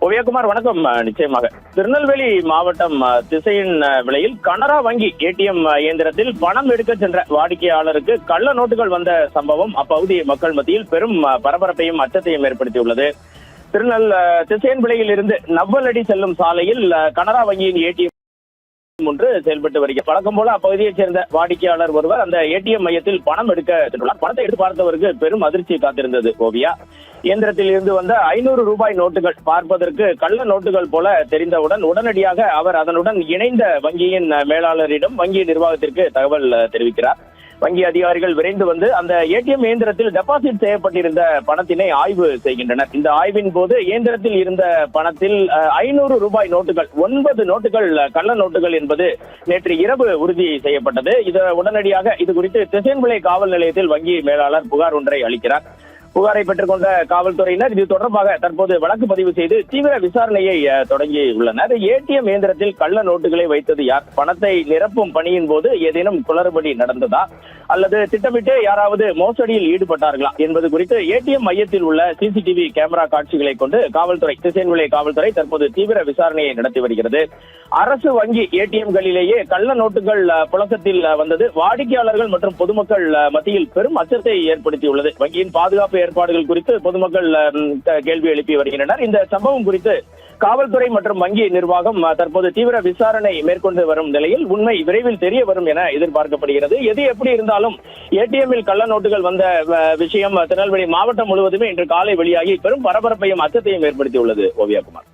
ஓவியகுமார் வணக்கம். நிச்சயமாக திருநெல்வேலி மாவட்டம் திசையின் விலையில் கனரா வங்கி ஏடிஎம் இயந்திரத்தில் பணம் எடுக்க சென்ற வாடிக்கையாளருக்கு கள்ள நோட்டுகள் வந்த சம்பவம் அப்பகுதி மக்கள் மத்தியில் பெரும் பரபரப்பையும் அச்சத்தையும் ஏற்படுத்தியுள்ளது. திசையின் விலையில் இருந்து நவ்வலடி செல்லும் சாலையில் கனரா வங்கியின் ஏடிஎம் ஒன்று செயல்பட்டு வருகிறது. வழக்கம் போல அப்பகுதியைச் சேர்ந்த வாடிக்கையாளர் ஒருவர் அந்த ஏடிஎம் மையத்தில் பணம் எடுக்க சென்றுள்ளார். பணத்தை எடுத்து பார்த்தவருக்கு பெரும் அதிர்ச்சி காத்திருந்தது. ஓவியா, இயந்திரத்தில் இருந்து வந்த 500 ரூபாய் நோட்டுகள் பார்ப்பதற்கு கள்ள நோட்டுகள் போல தெரிந்தவுடன் உடனடியாக அவர் அதனுடன் இணைந்த வங்கியின் மேலாளரிடம் வங்கி நிர்வாகத்திற்கு தகவல் தெரிவிக்கிறார். வங்கி அதிகாரிகள் விரைந்து வந்து அந்த ஏடிஎம் இயந்திரத்தில் டெபாசிட் செய்யப்பட்டிருந்த பணத்தினை ஆய்வு செய்கின்றனர். இந்த ஆய்வின் போது இயந்திரத்தில் இருந்த பணத்தில் 500 ரூபாய் நோட்டுகள் 9 நோட்டுகள் கள்ள நோட்டுகள் என்பது நேற்று இரவு உறுதி செய்யப்பட்டது. உடனடியாக இது குறித்து திசையன்விளை காவல் நிலையத்தில் வங்கி மேலாளர் புகார் ஒன்றை அளிக்கிறார். புகாரை பெற்றுக் கொண்ட காவல்துறையினர் இது தொடர்பாக தற்போது வழக்கு பதிவு செய்து தீவிர விசாரணையை தொடங்கி உள்ளனர். ஏடிஎம் இயந்திரத்தில் கள்ள நோட்டுகளை வைத்தது யார்? பணத்தை நிரப்பும் பணியின் போது ஏதேனும் குளறுபடி நடந்ததா அல்லது திட்டமிட்டு யாராவது மோசடியில் ஈடுபட்டார்களா என்பது குறித்து ஏடிஎம் மையத்தில் உள்ள சிசிடிவி கேமரா காட்சிகளை கொண்டு காவல்துறை திசையன்விளை காவல்துறை தற்போது தீவிர விசாரணையை நடத்தி வருகிறது. அரசு வங்கி ஏடிஎம்களிலேயே கள்ள நோட்டுகள் புழக்கத்தில் வந்தது வாடிக்கையாளர்கள் மற்றும் பொதுமக்கள் மத்தியில் பெரும் அச்சத்தை ஏற்படுத்தியுள்ளது. வங்கியின் பாதுகாப்பு ஏற்பாடுகள் குறித்து பொதுமக்கள் கேள்வி எழுப்பி வருகின்றனர். இந்த சம்பவம் குறித்து காவல்துறை மற்றும் வங்கி நிர்வாகம் தற்போது தீவிர விசாரணை மேற்கொண்டு வரும் நிலையில் உண்மை விரைவில் தெரிய வரும் என எதிர்பார்க்கப்படுகிறது. எது எப்படி இருந்தாலும் ஏடிஎம்மில் கள்ள நோட்டுகள் வந்த விஷயம் திருநெல்வேலி மாவட்டம் முழுவதுமே இன்று காலை வெளியாகி பெரும் பரபரப்பையும் அச்சத்தையும் ஏற்படுத்தியுள்ளது. ஓவியாகுமார்.